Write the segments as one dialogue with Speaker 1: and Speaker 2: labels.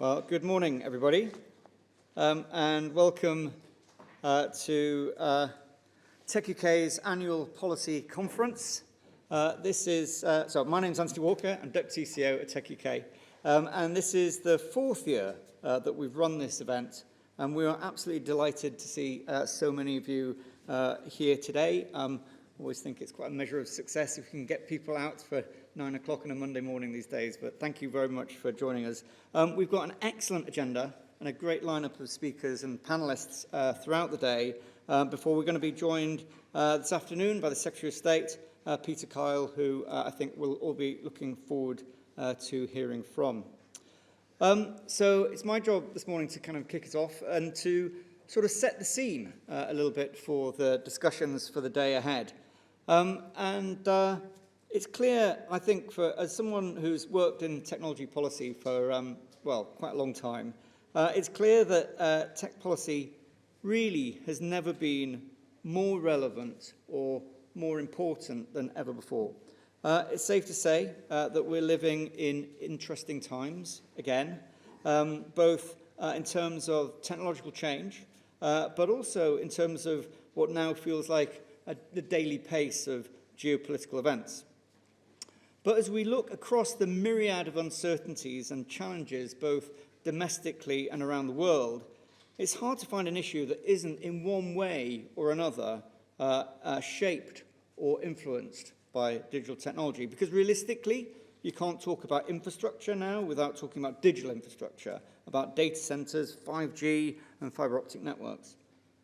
Speaker 1: Well, good morning, everybody, and welcome to TechUK's annual policy conference. So my name's Anthony Walker, I'm Deputy CEO at TechUK, and this is the fourth year that we've run this event, and we are absolutely delighted to see so many of you here today. I always think it's quite a measure of success if we can get people out for 9 o'clock on a Monday morning these days, but thank you very much for joining us. We've got an excellent agenda and a great lineup of speakers and panelists throughout the day, before we're going to be joined this afternoon by the Secretary of State, Peter Kyle, who I think we'll all be looking forward to hearing from. So it's my job this morning to kind of kick it off and to sort of set the scene a little bit for the discussions for the day ahead. It's clear, I think, as someone who's worked in technology policy for, well, quite a long time, it's clear that tech policy really has never been more relevant or more important than ever before. It's safe to say that we're living in interesting times, again, both in terms of technological change, but also in terms of what now feels like the daily pace of geopolitical events. But as we look across the myriad of uncertainties and challenges, both domestically and around the world, it's hard to find an issue that isn't in one way or another shaped or influenced by digital technology. Because realistically, you can't talk about infrastructure now without talking about digital infrastructure, about data centers, 5G, and fiber optic networks.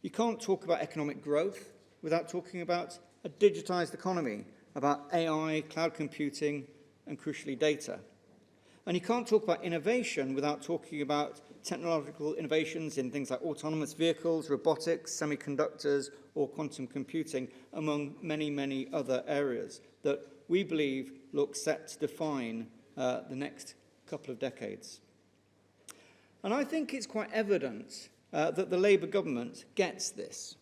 Speaker 1: You can't talk about economic growth without talking about a digitized economy, about AI, cloud computing, and crucially data. And you can't talk about innovation without talking about technological innovations in things like autonomous vehicles, robotics, semiconductors, or quantum computing, among many, many other areas that we believe look set to define the next couple of decades. And I think it's quite evident that the Labour government gets this.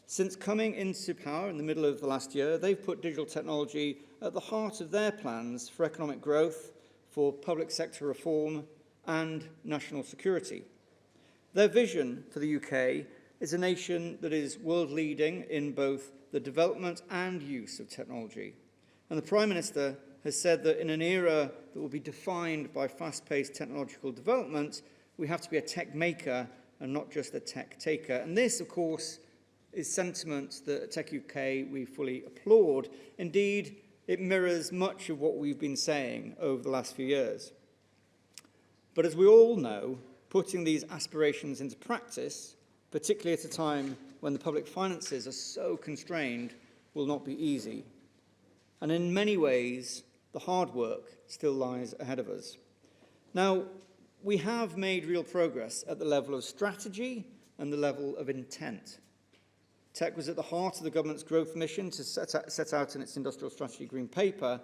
Speaker 1: Since coming into power in the middle of the last year, they've put digital technology at the heart of their plans for economic growth, for public sector reform, and national security. Their vision for the UK is a nation that is world-leading in both the development and use of technology. And the Prime Minister has said that in an era that will be defined by fast-paced technological development, we have to be a tech maker and not just a tech taker. And this, of course, is sentiment that at TechUK we fully applaud. Indeed, it mirrors much of what we've been saying over the last few years. But as we all know, putting these aspirations into practice, particularly at a time when the public finances are so constrained, will not be easy. And in many ways, the hard work still lies ahead of us. Now, we have made real progress at the level of strategy and the level of intent. Tech was at the heart of the government's growth mission to set out in its industrial strategy green paper,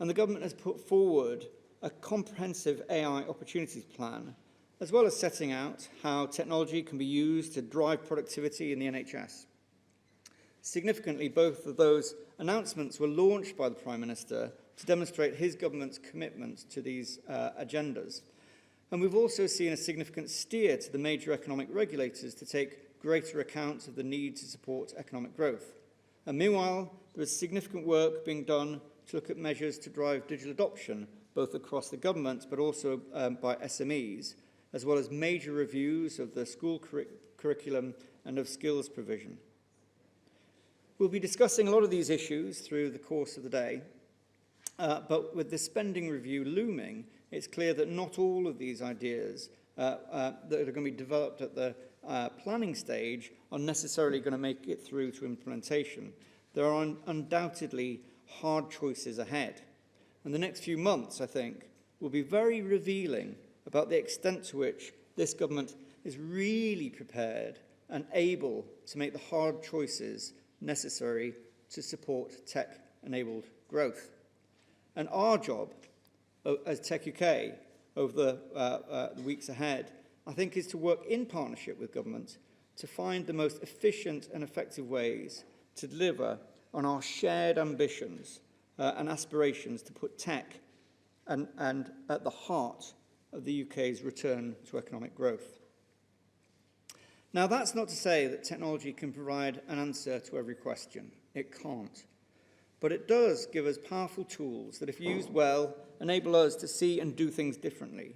Speaker 1: and the government has put forward a comprehensive AI opportunities plan, as well as setting out how technology can be used to drive productivity in the NHS. Significantly, both of those announcements were launched by the Prime Minister to demonstrate his government's commitment to these agendas. And we've also seen a significant steer to the major economic regulators to take greater account of the need to support economic growth. And meanwhile, there is significant work being done to look at measures to drive digital adoption, both across the government but also by SMEs, as well as major reviews of the school curriculum and of skills provision. We'll be discussing a lot of these issues through the course of the day, but with the spending review looming, it's clear that not all of these ideas that are going to be developed at the planning stage are necessarily going to make it through to implementation. There are undoubtedly hard choices ahead. And the next few months, I think, will be very revealing about the extent to which this government is really prepared and able to make the hard choices necessary to support tech-enabled growth. And our job as TechUK over the weeks ahead, I think, is to work in partnership with government to find the most efficient and effective ways to deliver on our shared ambitions and aspirations to put tech and at the heart of the UK's return to economic growth. Now, that's not to say that technology can provide an answer to every question. It can't. But it does give us powerful tools that, if used well, enable us to see and do things differently.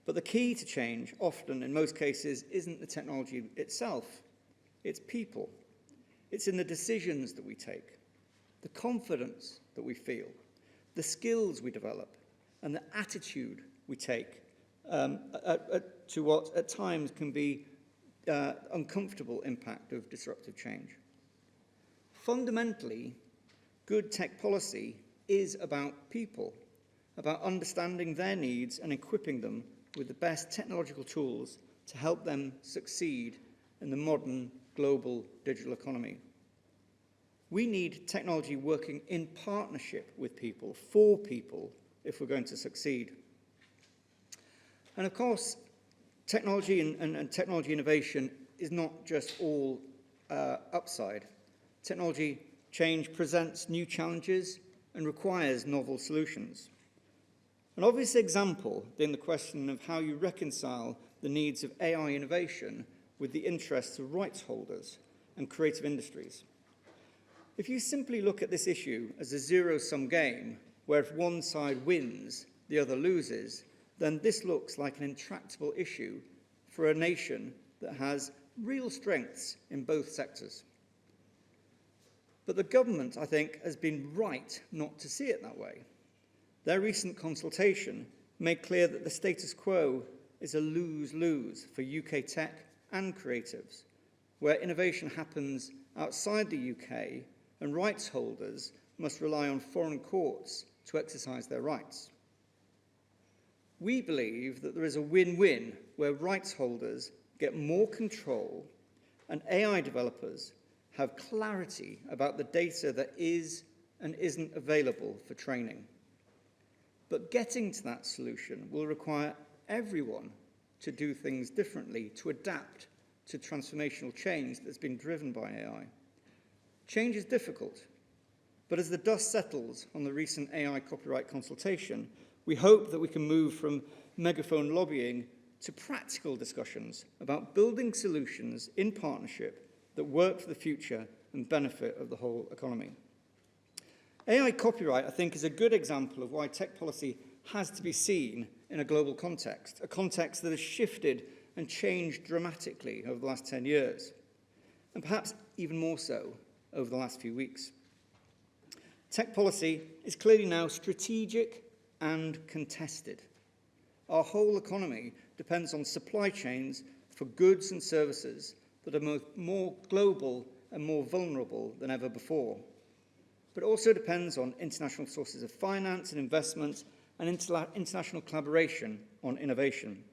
Speaker 1: But the key to change, often, in most cases, isn't the technology itself. It's people. It's in the decisions that we take, the confidence that we feel, the skills we develop, and the attitude we take to what at times can be uncomfortable impact of disruptive change. Fundamentally, good tech policy is about people, about understanding their needs and equipping them with the best technological tools to help them succeed in the modern global digital economy. We need technology working in partnership with people, for people, if we're going to succeed. And of course, technology and technology innovation is not just all upside. Technology change presents new challenges and requires novel solutions. An obvious example being the question of how you reconcile the needs of AI innovation with the interests of rights holders and creative industries. If you simply look at this issue as a zero-sum game, where if one side wins, the other loses, then this looks like an intractable issue for a nation that has real strengths in both sectors. But the government, I think, has been right not to see it that way. Their recent consultation made clear that the status quo is a lose-lose for UK tech and creatives, where innovation happens outside the UK and rights holders must rely on foreign courts to exercise their rights. We believe that there is a win-win where rights holders get more control and AI developers have clarity about the data that is and isn't available for training. But getting to that solution will require everyone to do things differently, to adapt to transformational change that's been driven by AI. Change is difficult, but as the dust settles on the recent AI copyright consultation, we hope that we can move from megaphone lobbying to practical discussions about building solutions in partnership that work for the future and benefit of the whole economy. AI copyright, I think, is a good example of why tech policy has to be seen in a global context, a context that has shifted and changed dramatically over the last 10 years, and perhaps even more so over the last few weeks. Tech policy is clearly now strategic and contested. Our whole economy depends on supply chains for goods and services that are more global and more vulnerable than ever before. But it also depends on international sources of finance and investment and international collaboration on innovation.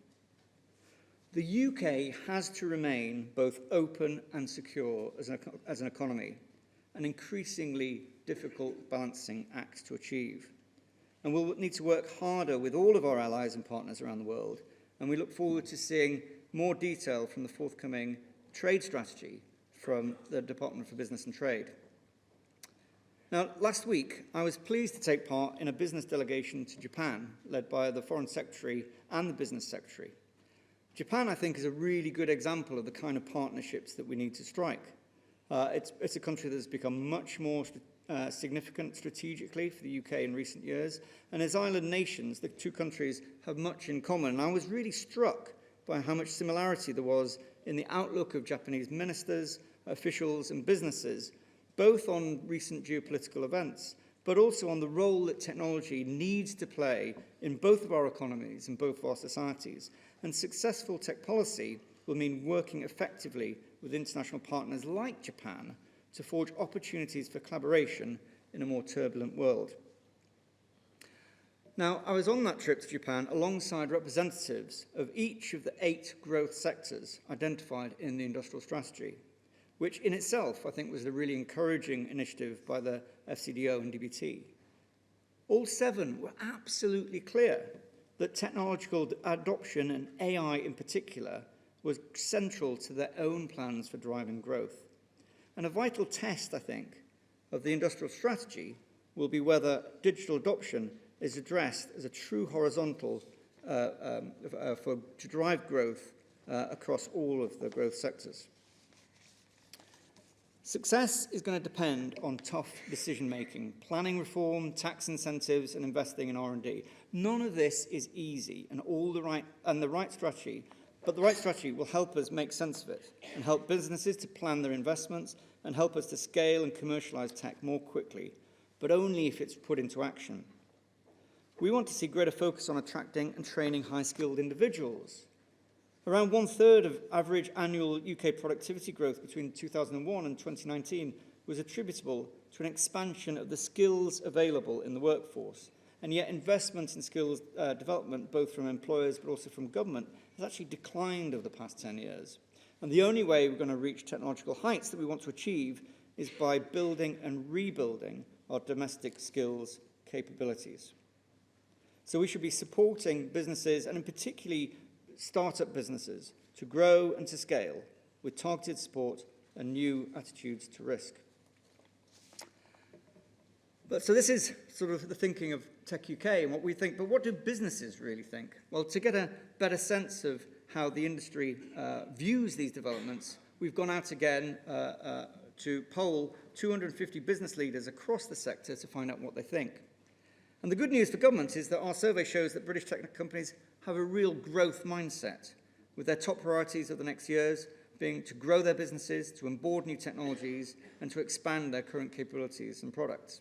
Speaker 1: The UK has to remain both open and secure as an economy, an increasingly difficult balancing act to achieve. And we'll need to work harder with all of our allies and partners around the world, and we look forward to seeing more detail from the forthcoming trade strategy from the Department for Business and Trade. Now, last week, I was pleased to take part in a business delegation to Japan, led by the Foreign Secretary and the Business Secretary. Japan, I think, is a really good example of the kind of partnerships that we need to strike. It's a country that has become much more significant strategically for the UK in recent years, and as island nations, the two countries have much in common. And I was really struck by how much similarity there was in the outlook of Japanese ministers, officials, and businesses, both on recent geopolitical events, but also on the role that technology needs to play in both of our economies and both of our societies. And successful tech policy will mean working effectively with international partners like Japan to forge opportunities for collaboration in a more turbulent world. Now, I was on that trip to Japan alongside representatives of each of the 8 growth sectors identified in the industrial strategy, which in itself, I think, was a really encouraging initiative by the FCDO and DBT. All 7 were absolutely clear that technological adoption, and AI in particular, was central to their own plans for driving growth. And a vital test, I think, of the industrial strategy will be whether digital adoption is addressed as a true horizontal to drive growth across all of the growth sectors. Success is going to depend on tough decision-making, planning reform, tax incentives, and investing in R&D. None of this is easy, and the right strategy will help us make sense of it and help businesses to plan their investments and help us to scale and commercialize tech more quickly, but only if it's put into action. We want to see greater focus on attracting and training high-skilled individuals. Around 1/3 of average annual UK productivity growth between 2001 and 2019 was attributable to an expansion of the skills available in the workforce. And yet investment in skills development, both from employers but also from government, has actually declined over the past 10 years. And the only way we're going to reach technological heights that we want to achieve is by building and rebuilding our domestic skills capabilities. So we should be supporting businesses, and in particularly startup businesses, to grow and to scale with targeted support and new attitudes to risk. So this is sort of the thinking of TechUK and what we think, but what do businesses really think? Well, to get a better sense of how the industry views these developments, we've gone out again to poll 250 business leaders across the sector to find out what they think. And the good news for government is that our survey shows that British tech companies have a real growth mindset, with their top priorities of the next years being to grow their businesses, to onboard new technologies, and to expand their current capabilities and products.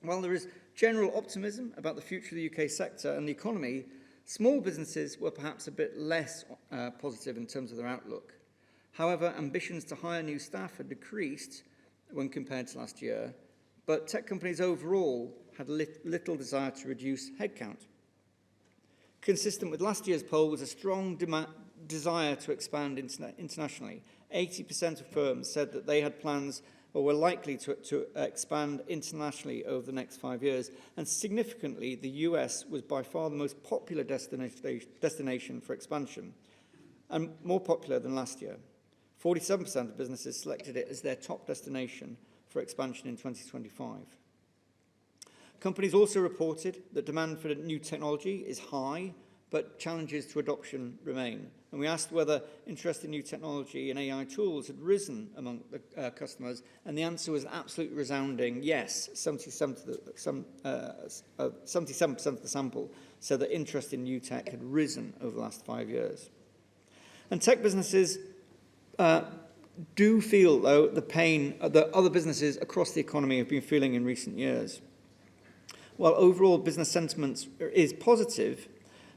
Speaker 1: While there is general optimism about the future of the UK sector and the economy, small businesses were perhaps a bit less positive in terms of their outlook. However, ambitions to hire new staff had decreased when compared to last year, but tech companies overall had little desire to reduce headcount. Consistent with last year's poll was a strong desire to expand internationally. 80% of firms said that they had plans or were likely to expand internationally over the next 5 years. And significantly, the US was by far the most popular destination for expansion, and more popular than last year. 47% of businesses selected it as their top destination for expansion in 2025. Companies also reported that demand for new technology is high, but challenges to adoption remain. And we asked whether interest in new technology and AI tools had risen among the customers, and the answer was absolutely resounding yes. 77% of the sample said that interest in new tech had risen over the last 5 years. And tech businesses do feel, though, the pain that other businesses across the economy have been feeling in recent years. While overall business sentiment is positive,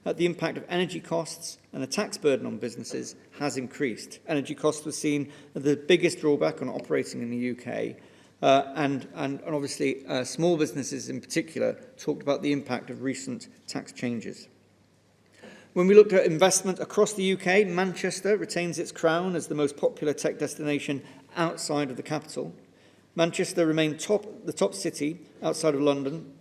Speaker 1: the impact of energy costs and the tax burden on businesses has increased. Energy costs were seen as the biggest drawback on operating in the UK, and obviously small businesses in particular talked about the impact of recent tax changes. When we looked at investment across the UK, Manchester retains its crown as the most popular tech destination outside of the capital. Manchester remained the top city outside of London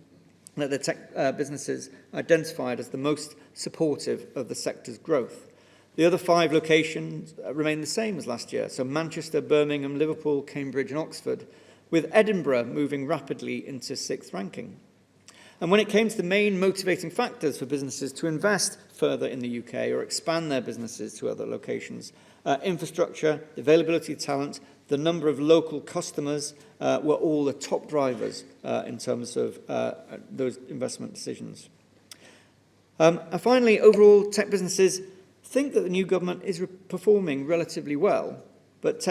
Speaker 1: that the tech businesses identified as the most supportive of the sector's growth. The other 5 locations remain the same as last year, so Manchester, Birmingham, Liverpool, Cambridge and Oxford, with Edinburgh moving rapidly into 6th ranking. And when it came to the main motivating factors for businesses to invest further in the UK or expand their businesses to other locations, infrastructure, the availability of talent, the number of local customers were all the top drivers in terms of those investment decisions. And finally, overall, tech businesses think that the new government is performing relatively well, but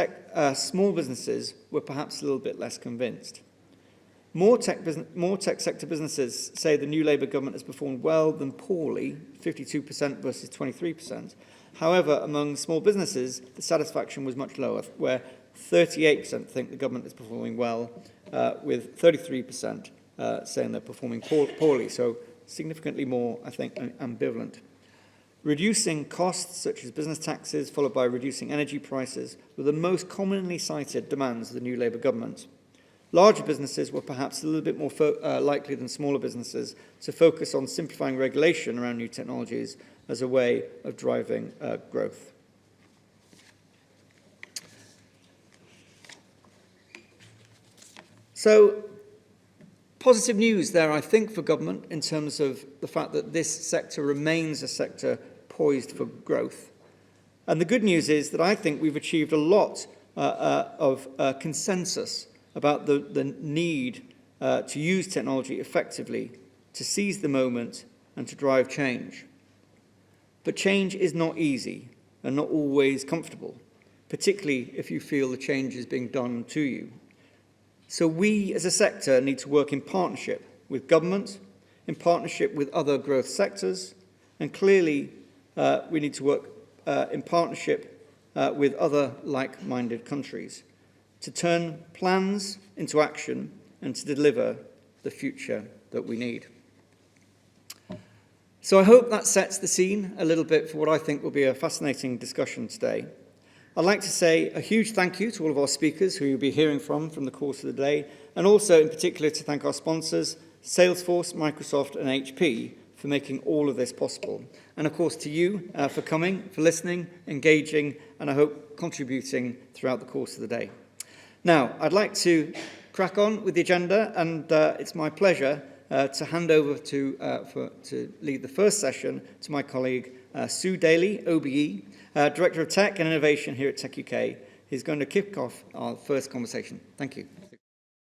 Speaker 1: small businesses were perhaps a little bit less convinced. More tech sector businesses say the new Labour government has performed well than poorly, 52% versus 23%. However, among small businesses, the satisfaction was much lower, where 38% think the government is performing well, with 33% saying they're performing poorly, so significantly more, I think, ambivalent. Reducing costs, such as business taxes, followed by reducing energy prices, were the most commonly cited demands of the new Labour government. Larger businesses were perhaps a little bit more likely than smaller businesses to focus on simplifying regulation around new technologies as a way of driving growth. So Positive news there, I think, for government in terms of the fact that this sector remains a sector poised for growth. And the good news is that I think we've achieved a lot of consensus about the need to use technology effectively, to seize the moment and to drive change. But change is not easy and not always comfortable, particularly if you feel the change is being done to you. So we as a sector need to work in partnership with government, in partnership with other growth sectors, and clearly we need to work in partnership with other like-minded countries to turn plans into action and to deliver the future that we need. So I hope that sets the scene a little bit for what I think will be a fascinating discussion today. I'd like to say a huge thank you to all of our speakers who you'll be hearing from the course of the day, and also in particular to thank our sponsors, Salesforce, Microsoft and HP, for making all of this possible. And of course to you for coming, for listening, engaging, and I hope contributing throughout the course of the day. Now, I'd like to crack on with the agenda, and it's my pleasure to hand over to lead the first session to my colleague Sue Daly, OBE, Director of Tech and Innovation here at TechUK. He's going to kick off our first conversation. Thank you.